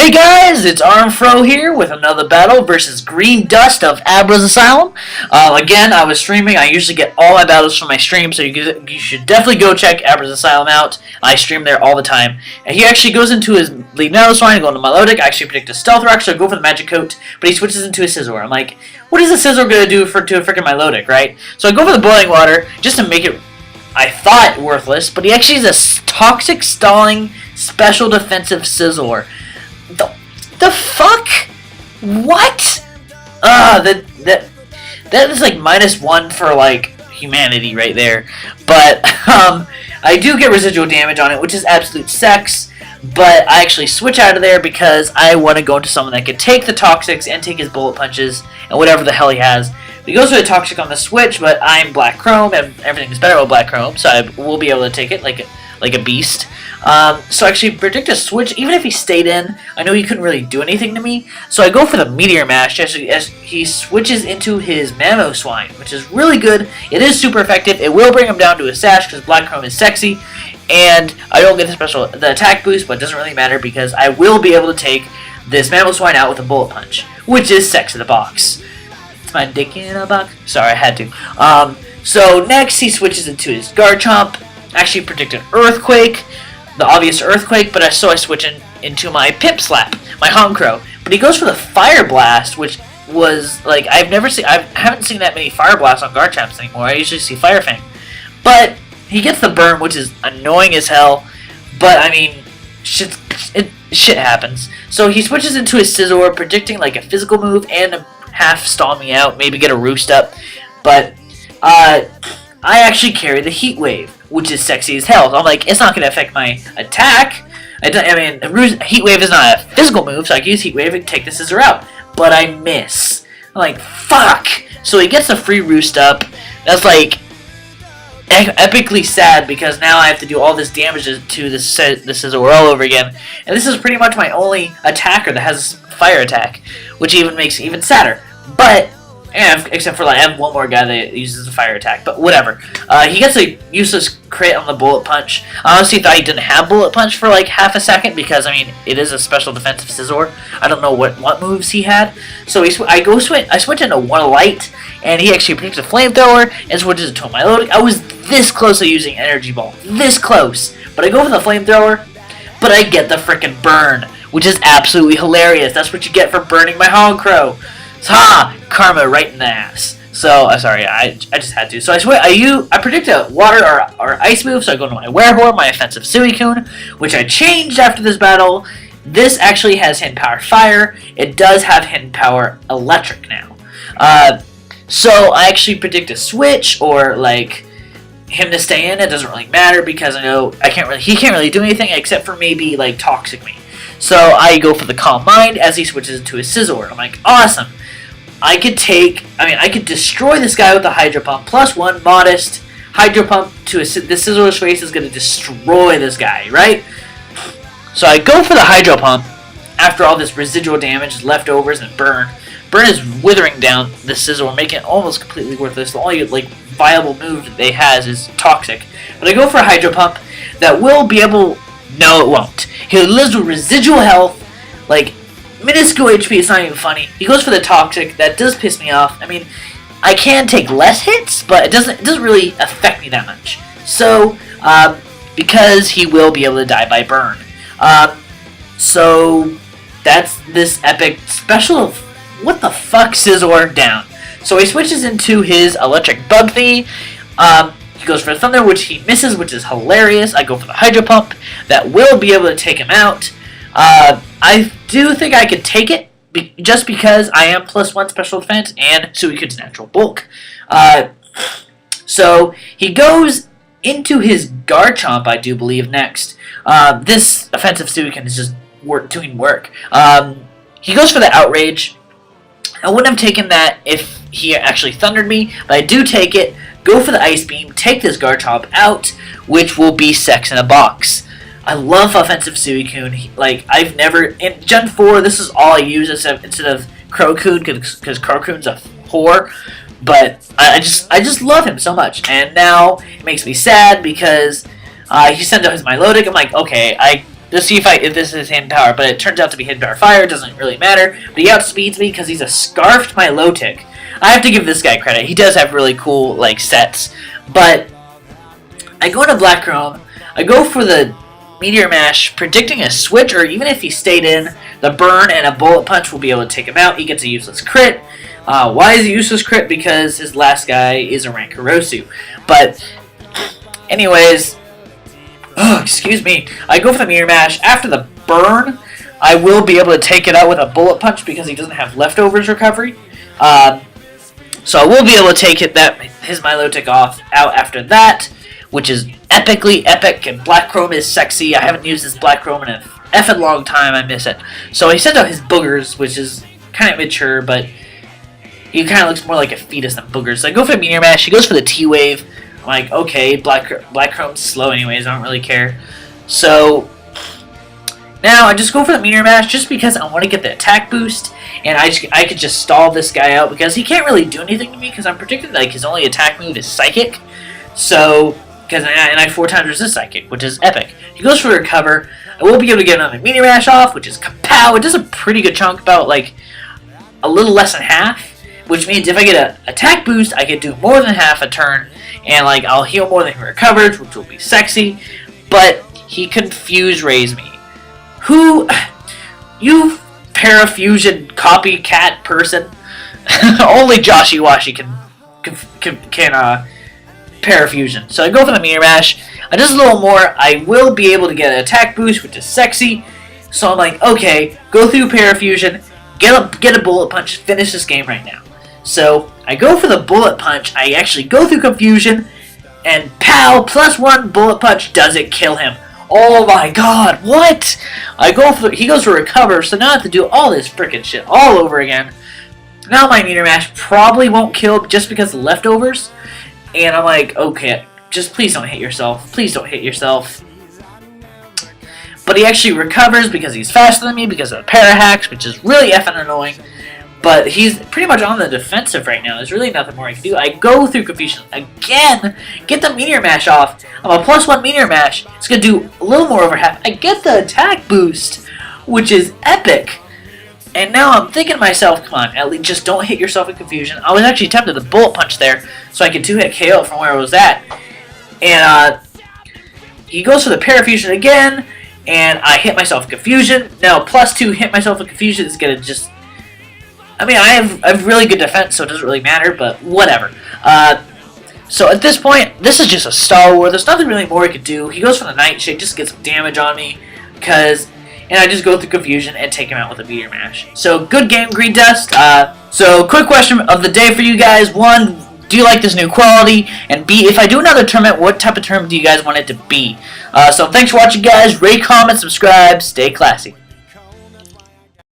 Hey guys, it's Armedfro here with another battle versus Greendust of Abra's Asylum. Again, I was streaming. I usually get all my battles from my stream, so you should definitely go check Abra's Asylum out. I stream there all the time. And he actually goes into his lead metal swine, going to Melodic. I actually predict a Stealth Rock, so I go for the Magic Coat, but he switches into a Scizor. I'm like, what is a Scizor going to do to a freaking Melodic, right? So I go for the Boiling Water, just to make it, I thought, worthless, but he actually is a Toxic Stalling Special Defensive Scizor. The fuck? What? That is like -1 for like humanity right there. But I do get residual damage on it, which is absolute sex. But I actually switch out of there because I want to go into someone that could take the Toxics and take his Bullet Punches and whatever the hell he has. He goes for a Toxic on the switch, but I'm Black Chrome and everything is better with Black Chrome, so I will be able to take it like a beast. So I actually predict a switch, even if he stayed in. I know he couldn't really do anything to me, so I go for the Meteor Mash as he switches into his Mamoswine, which is really good. It is super effective. It will bring him down to a Sash because Black Chrome is sexy, and I don't get the attack boost, but it doesn't really matter because I will be able to take this Mamoswine out with a Bullet Punch, which is sex in the box. It's my dick in a box. Sorry, I had to. So next he switches into his Garchomp. Actually predict an Earthquake, the obvious Earthquake, but I switch into my Pip Slap, my Honchkrow. But he goes for the Fire Blast, which was like I haven't seen that many Fire Blasts on Garchomps anymore. I usually see Fire Fang, but he gets the burn, which is annoying as hell. But I mean, shit happens. So he switches into his Scizor, predicting like a physical move and a half stall me out, maybe get a Roost up. But I actually carry the Heat Wave, which is sexy as hell. So I'm like, it's not going to affect my attack. I mean, Heat Wave is not a physical move, so I can use Heat Wave and take the Scizor out. But I miss. I'm like, fuck! So he gets a free Roost up. That's like epically sad because now I have to do all this damage to the Scizor all over again. And this is pretty much my only attacker that has Fire Attack, which even makes it even sadder. But except for like I have one more guy that uses a Fire Attack, but whatever. He gets a useless crit on the Bullet Punch. I honestly thought he didn't have Bullet Punch for like half a second because I mean it is a special defensive Scizor. I don't know what moves he had. So I switch into one Light, and he actually predicts a Flamethrower and switches it to a Melodic. I was this close to using Energy Ball, this close, but I go for the Flamethrower, but I get the frickin' burn, which is absolutely hilarious. That's what you get for burning my Honchkrow. Ha! Karma right in the ass. So, sorry, I just had to. So I predict a water or ice move, so I go to my Werehor, my offensive Suicune, which I changed after this battle. This actually has Hidden Power Fire. It does have Hidden Power Electric now. So I actually predict a switch or like him to stay in. It doesn't really matter because I know he can't really do anything except for maybe like Toxic me. So I go for the Calm Mind as he switches into his Scizor. I'm like, awesome. I could destroy this guy with the Hydro Pump. +1 modest Hydro Pump to the Scizor's face is going to destroy this guy, right? So I go for the Hydro Pump after all this residual damage, leftovers, and burn. Burn is withering down the Scizor, making it almost completely worthless. The only like viable move that they has is Toxic. But I go for a Hydro Pump that will be able. No, it won't. He lives with residual health, like minuscule HP. It's not even funny. He goes for the Toxic. That does piss me off. I mean, I can take less hits, but it doesn't really affect me that much. So, because he will be able to die by burn. So that's this epic special. What the fuck, Scizor down. So he switches into his Electric Bugthy. He goes for Thunder, which he misses, which is hilarious. I go for the Hydro Pump. That will be able to take him out. I do think I could take it, just because I am +1 special defense and Suicune's natural bulk. So he goes into his Garchomp, I do believe, next. This offensive Suicune is just doing work. He goes for the Outrage. I wouldn't have taken that if he actually thundered me, but I do take it, go for the Ice Beam, take this Garchomp out, which will be sex in a box. I love offensive Suicune. Like, I've never, in Gen 4, this is all I use instead of Crocoon, because Crocoon's a whore, but I just love him so much, and now it makes me sad because he sent out his Milotic. I'm like, okay, I to see if this is hidden power, but it turns out to be hidden power fire. It doesn't really matter, but he outspeeds me because he's a scarfed Milotic. I have to give this guy credit. He does have really cool like sets, but I go into Black Chrome. I go for the Meteor Mash, predicting a switch, or even if he stayed in, the burn and a bullet punch will be able to take him out. He gets a useless crit. Why is he useless crit? Because his last guy is a Rankarosu. But anyways, excuse me. I go for the Meteor Mash. After the burn, I will be able to take it out with a bullet punch because he doesn't have leftovers recovery. So I will be able to take his Milotic out after that, which is epically epic, and Black Chrome is sexy. I haven't used this Black Chrome in a effing long time. I miss it. So he sends out his boogers, which is kind of mature, but he kind of looks more like a fetus than boogers. So I go for the Meteor Mash. He goes for the T-Wave. I'm like, okay, Black Chrome's slow anyways. I don't really care. So now I just go for the Meteor Mash just because I want to get the attack boost, and I could just stall this guy out because he can't really do anything to me because I'm predicting like his only attack move is Psychic. So and I 4 times resist Psychic, which is epic. He goes for Recover. I will be able to get another Meteor Mash off, which is Kapow. It does a pretty good chunk, about like a little less than half, which means if I get an attack boost, I can do more than half a turn, and like I'll heal more than he recovers, which will be sexy. But he Confuse Raise me. Who, you Parafusion copycat person? Only Joshy Washi can Parafusion. So I go for the Meteor Mash. Just a little more. I will be able to get an attack boost, which is sexy. So I'm like, okay, go through Parafusion, get a bullet punch, finish this game right now. So I go for the bullet punch. I actually go through Confusion, and pow, +1 bullet punch does it kill him. Oh my god, what? He goes for Recover, so now I have to do all this freaking shit all over again. Now my Meteor Mash probably won't kill just because of the leftovers. And I'm like, okay, just please don't hit yourself. Please don't hit yourself. But he actually recovers because he's faster than me because of the Parahacks, which is really effing annoying. But he's pretty much on the defensive right now. There's really nothing more I can do. I go through Confusion again, get the Meteor Mash off. I'm a +1 Meteor Mash. It's going to do a little more over half. I get the attack boost, which is epic. And now I'm thinking to myself, come on, at least just don't hit yourself in Confusion. I was actually tempted to bullet punch there, so I could 2-hit KO from where I was at. And he goes for the Parafusion again, and I hit myself in Confusion. Now, +2 hit myself in Confusion is going to just... I mean, I have really good defense, so it doesn't really matter, but whatever. So at this point, this is just a Star Wars. There's nothing really more he could do. He goes for the Nightshade, just to get some damage on me, and I just go through Confusion and take him out with a Meteor Mash. So, good game, Greendust. So, quick question of the day for you guys. 1, do you like this new quality? And B, if I do another tournament, what type of tournament do you guys want it to be? So, thanks for watching, guys. Rate, comment, subscribe. Stay classy.